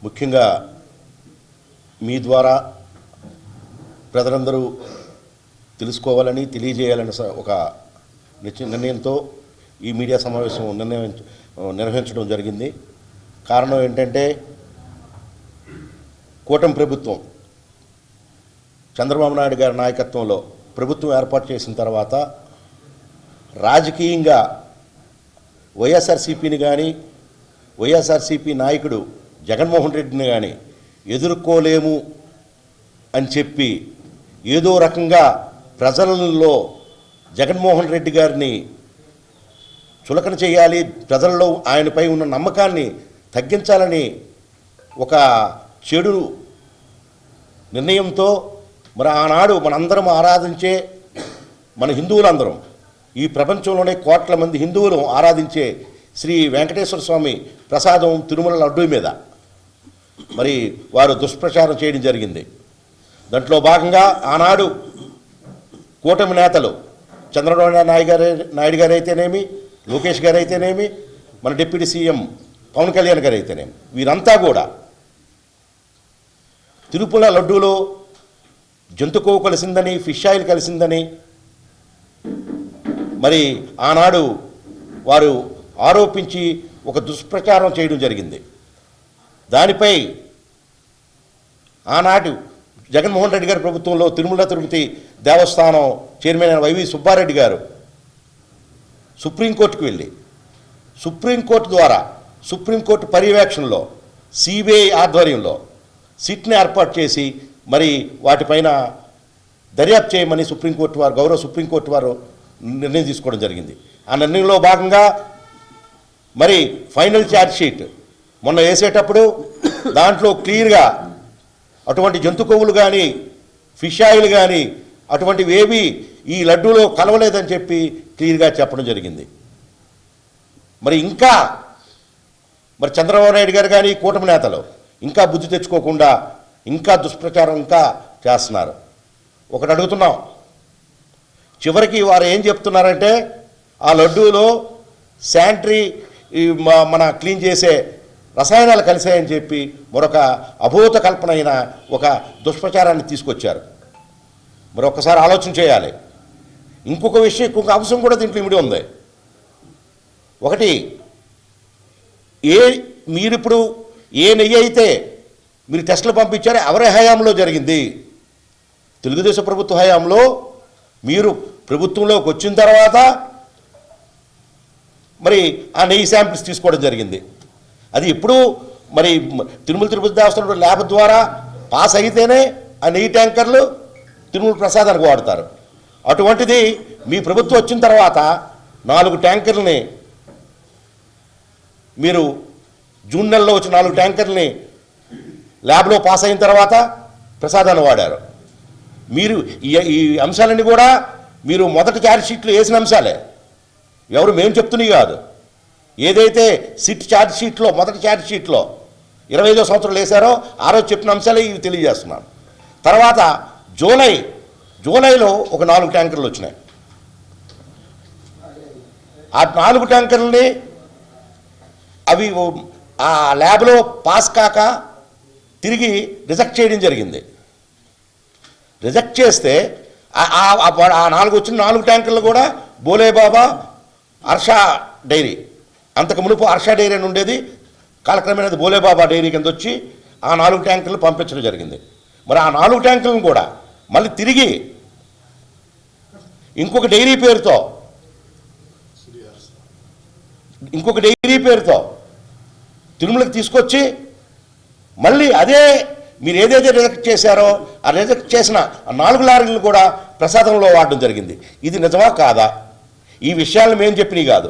ముఖ్యంగా మీ ద్వారా ప్రజలందరూ తెలుసుకోవాలని తెలియజేయాలని ఒక నిర్ణయంతో ఈ మీడియా సమావేశం నిర్వహించడం జరిగింది. కారణం ఏంటంటే కూటమి ప్రభుత్వం చంద్రబాబు నాయుడు గారి నాయకత్వంలో ప్రభుత్వం ఏర్పాటు చేసిన తర్వాత రాజకీయంగా వైఎస్ఆర్సీపీని కానీ వైఎస్ఆర్సీపీ నాయకుడు జగన్మోహన్ రెడ్డిని కానీ ఎదుర్కోలేము అని చెప్పి ఏదో రకంగా ప్రజలలో జగన్మోహన్ రెడ్డి గారిని చులకన చేయాలి, ప్రజల్లో ఆయనపై ఉన్న నమ్మకాన్ని తగ్గించాలని ఒక చెడు నిర్ణయంతో మరి ఆనాడు మనందరం ఆరాధించే మన హిందువులందరం ఈ ప్రపంచంలోనే కోట్ల మంది హిందువులు ఆరాధించే శ్రీ వెంకటేశ్వర స్వామి ప్రసాదం తిరుమల లడ్డూ మీద మరి వారు దుష్ప్రచారం చేయడం జరిగింది. దాంట్లో భాగంగా ఆనాడు కూటమి నేతలు చంద్రబాబు నాయుడు గారు అయితేనేమి, లోకేష్ గారు అయితేనేమి, మన డిప్యూటీ సీఎం పవన్ కళ్యాణ్ గారు అయితేనేమి, వీరంతా కూడా తిరుపతి లడ్డూలో జంతుకోవు కలిసిందని, ఫిష్ ఆయిల్ కలిసిందని మరి ఆనాడు వారు ఆరోపించి ఒక దుష్ప్రచారం చేయడం జరిగింది. దానిపై ఆనాడు జగన్మోహన్ రెడ్డి గారి ప్రభుత్వంలో తిరుమల తిరుపతి దేవస్థానం చైర్మన్ అయిన వైవి సుబ్బారెడ్డి గారు సుప్రీంకోర్టుకు వెళ్ళి సుప్రీంకోర్టు ద్వారా సుప్రీంకోర్టు పర్యవేక్షణలో సిబిఐ ఆధ్వర్యంలో సిట్ని ఏర్పాటు చేసి మరి వాటిపైన దర్యాప్తు చేయమని సుప్రీంకోర్టు వారు గౌరవ సుప్రీంకోర్టు వారు నిర్ణయం తీసుకోవడం జరిగింది. ఆ నిర్ణయంలో భాగంగా మరి ఫైనల్ ఛార్జ్ షీట్ మొన్న వేసేటప్పుడు దాంట్లో క్లియర్గా అటువంటి జంతు కొవ్వులు కానీ ఫిష్ ఆయిల్ కానీ అటువంటివి ఏవి ఈ లడ్డూలో కలవలేదని చెప్పి క్లియర్గా చెప్పడం జరిగింది. మరి ఇంకా మరి చంద్రబాబు నాయుడు గారు కానీ కూటమి నేతలు ఇంకా బుద్ధి తెచ్చుకోకుండా ఇంకా దుష్ప్రచారం ఇంకా చేస్తున్నారు. ఒకటి అడుగుతున్నాం, చివరికి వారు ఏం చెప్తున్నారంటే ఆ లడ్డూలో శానిటరీ మన క్లీన్ చేసే రసాయనాలు కలిసాయని చెప్పి మరొక అభూత కల్పన అయిన ఒక దుష్ప్రచారాన్ని తీసుకొచ్చారు. మరి ఒక్కసారి ఆలోచన చేయాలి. ఇంకొక విషయం, ఇంకొక అంశం కూడా దీంట్లో ఇమిడి ఉంది. ఒకటి, మీరిప్పుడు ఏ నెయ్యి అయితే మీరు టెస్టులు పంపించారో ఎవరి హయాంలో జరిగింది? తెలుగుదేశం ప్రభుత్వ హయాంలో మీరు ప్రభుత్వంలోకి వచ్చిన తర్వాత మరి ఆ నెయ్యి శాంపిల్స్ తీసుకోవడం జరిగింది. అది ఇప్పుడు మరి తిరుమల తిరుపతి దేవస్థానం ల్యాబ్ ద్వారా పాస్ అయితేనే ఆ నెయ్యి ట్యాంకర్లు తిరుమల ప్రసాదానికి వాడతారు. అటువంటిది మీ ప్రభుత్వం వచ్చిన తర్వాత 4 ట్యాంకర్లని మీరు జూన్ నెలలో వచ్చి 4 ట్యాంకర్లని ల్యాబ్లో పాస్ అయిన తర్వాత ప్రసాదాన్ని వాడారు. మీరు ఈ అంశాలన్నీ కూడా మీరు మొదటి ఛార్జ్ షీట్లో వేసిన అంశాలే, ఎవరు మేము చెప్తున్నవి కాదు. ఏదైతే సిట్ ఛార్జ్ షీట్లో మొదటి ఛార్జ్ షీట్లో 25వ సంవత్సరంలో వేశారో ఆ రోజు చెప్పిన అంశాలే ఇవి తెలియజేస్తున్నాను. తర్వాత జూలైలో ఒక 4 ట్యాంకర్లు వచ్చినాయి. ఆ 4 ట్యాంకర్లని అవి ఆ ల్యాబ్లో పాస్ కాక తిరిగి రిజెక్ట్ చేయడం జరిగింది. రిజెక్ట్ చేస్తే ఆ 4 వచ్చిన 4 ట్యాంకర్లు కూడా బోలేబాబా హర్ష డైరీ, అంతకు మునుపు హర్ష డైరీ అని ఉండేది, కాలక్రమేణా అది బోలేబాబా డైరీ కింద వచ్చి ఆ 4 ట్యాంకర్లు పంపించడం జరిగింది. మరి ఆ 4 ట్యాంకర్లను కూడా మళ్ళీ తిరిగి ఇంకొక డైరీ పేరుతో తిరుమలకి తీసుకొచ్చి మళ్ళీ అదే మీరు ఏదైతే రిజెక్ట్ చేశారో ఆ రిజెక్ట్ చేసిన ఆ 4 లారీలను కూడా ప్రసాదంలో వాడడం జరిగింది. ఇది నిజమా కాదా? ఈ విషయాలను మేము చెప్పినవి కాదు.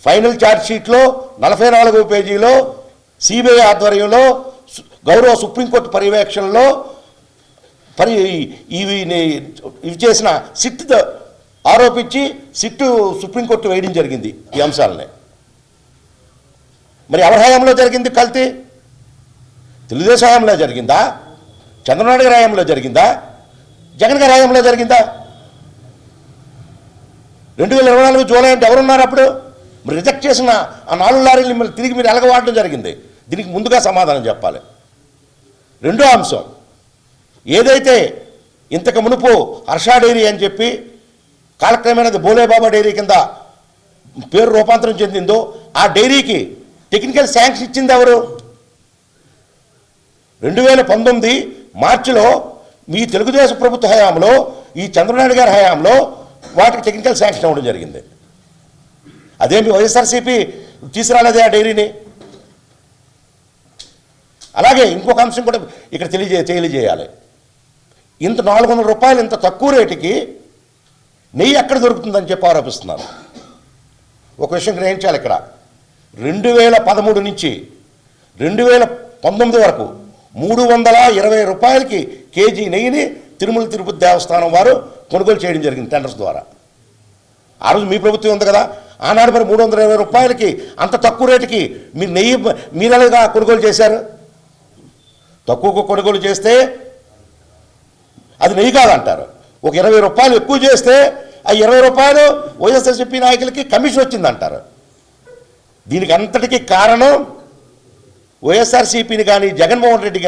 ఫైనల్ ఛార్జ్ షీట్లో 44వ పేజీలో సిబిఐ ఆధ్వర్యంలో గౌరవ సుప్రీంకోర్టు పర్యవేక్షణలో ఇవి చేసిన సిట్ ఆరోపించి సిట్టు సుప్రీంకోర్టు వేయడం జరిగింది ఈ అంశాలని. మరి ఎవరి హయాంలో జరిగింది కల్తీ? తెలుగుదేశం హయాంలో జరిగిందా? చంద్రబాబు గారి హయాంలో జరిగిందా? జగన్ గారి హయాంలో జరిగిందా? 2024 జూలై అంటే ఎవరున్నారు అప్పుడు? మరి రిజెక్ట్ చేసిన ఆ 4 లారీలు తిరిగి మీరు ఎలగవాడడం జరిగింది. దీనికి ముందుగా సమాధానం చెప్పాలి. రెండో అంశం, ఏదైతే ఇంతకు మునుపు హర్ష డైరీ అని చెప్పి కాలక్రమేణా అది బోలేబాబా డైరీ కింద పేరు రూపాంతరం చెందిందో ఆ డైరీకి టెక్నికల్ శాంక్షన్ ఇచ్చింది ఎవరు? 2019 మార్చిలో మీ తెలుగుదేశం ప్రభుత్వ హయాంలో, ఈ చంద్రనాయుడు గారి హయాంలో వాటికి టెక్నికల్ శాంక్షన్ అవ్వడం జరిగింది. అదేమి వైఎస్ఆర్సీపీ తీసుకురాలేదే ఆ డైరీని. అలాగే ఇంకొక అంశం కూడా ఇక్కడ తెలియజేయాలి. ఇంత 400 రూపాయలు ఇంత తక్కువ రేటుకి నెయ్యి ఎక్కడ దొరుకుతుందని చెప్పి ఆరోపిస్తున్నారు. ఒక విషయం గ్రహించాలి ఇక్కడ. 2013 నుంచి 2019 వరకు 320 రూపాయలకి కేజీ నెయ్యిని తిరుమల తిరుపతి దేవస్థానం వారు కొనుగోలు చేయడం జరిగింది టెండర్స్ ద్వారా. ఆ రోజు మీ ప్రభుత్వం ఉంది కదా, ఆనాడు మరి 320 రూపాయలకి అంత తక్కువ రేటుకి మీరు నెయ్యి మీరెలాగా కొనుగోలు చేశారు? తక్కువకు కొనుగోలు చేస్తే అది నెయ్యి కాదంటారు. ఒక 20 రూపాయలు ఎక్కువ చేస్తే ఆ 20 రూపాయలు వైఎస్ఆర్సీపీ నాయకులకి కమిషన్ వచ్చిందంటారు. దీనికి అంతటికీ కారణం వైఎస్ఆర్సీపీని కానీ జగన్మోహన్ రెడ్డి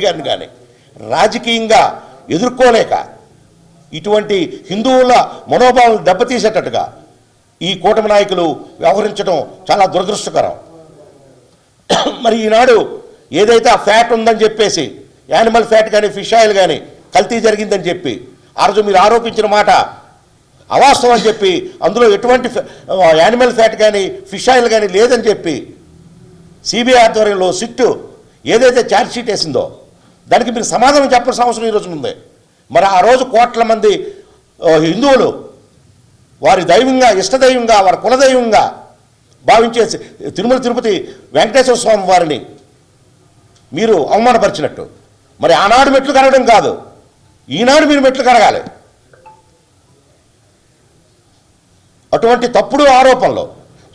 గారిని కానీ రాజకీయంగా ఎదుర్కోలేక ఇటువంటి హిందువుల మనోభావాలు దెబ్బతీసేటట్టుగా ఈ కూటమి నాయకులు వ్యవహరించడం చాలా దురదృష్టకరం. మరి ఈనాడు ఏదైతే ఆ ఫ్యాట్ ఉందని చెప్పేసి, యానిమల్ ఫ్యాట్ కానీ ఫిష్ ఆయిల్ కానీ కల్తీ జరిగిందని చెప్పి ఆ రోజు మీరు ఆరోపించిన మాట అవాస్తవం అని చెప్పి, అందులో ఎటువంటి యానిమల్ ఫ్యాట్ కానీ ఫిష్ ఆయిల్ కానీ లేదని చెప్పి సిబిఐ ఆధ్వర్యంలో సిట్టు ఏదైతే ఛార్జ్ షీట్ వేసిందో దానికి మీరు సమాధానం చెప్పాల్సిన అవసరం ఈరోజు ఉంది. మరి ఆ రోజు కోట్ల మంది హిందువులు వారి దైవంగా, ఇష్టదైవంగా, వారి కులదైవంగా భావించే తిరుమల తిరుపతి వెంకటేశ్వర స్వామి వారిని మీరు అవమానపరిచినట్టు, మరి ఆనాడు మెట్లు కరగడం కాదు, ఈనాడు మీరు మెట్లు కరగాలి. అటువంటి తప్పుడు ఆరోపణలు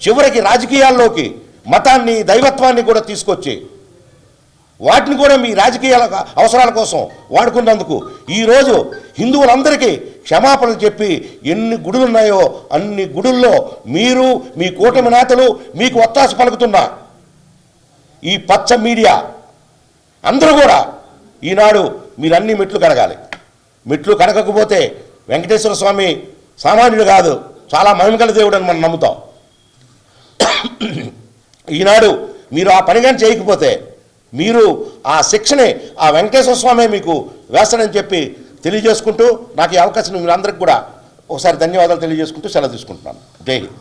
చివరికి రాజకీయాల్లోకి మతాన్ని, దైవత్వాన్ని కూడా తీసుకొచ్చి వాటిని కూడా మీ రాజకీయ అవసరాల కోసం వాడుకున్నందుకు ఈరోజు హిందువులందరికీ క్షమాపణలు చెప్పి ఎన్ని గుడులు ఉన్నాయో అన్ని గుడుల్లో మీరు, మీ కూటమి నేతలు మీకు ఒత్తాస పలుకుతున్న ఈ పచ్చ మీడియా అందరూ కూడా ఈనాడు మీరు అన్ని మెట్లు కడగాలి. మెట్లు కడగకపోతే వెంకటేశ్వర స్వామి సామాన్యుడు కాదు, చాలా మహిమగల దేవుడు అని మనం నమ్ముతాం. ఈనాడు మీరు ఆ పని కానీ చేయకపోతే మీరు ఆ శిక్షని ఆ వెంకటేశ్వర స్వామి మీకు వేస్తాడని చెప్పి తెలియజేసుకుంటూ, నాకు ఈ అవకాశం మీరందరికీ కూడా ఒకసారి ధన్యవాదాలు తెలియజేసుకుంటూ సెలవు తీసుకుంటున్నాను. జై హింద్.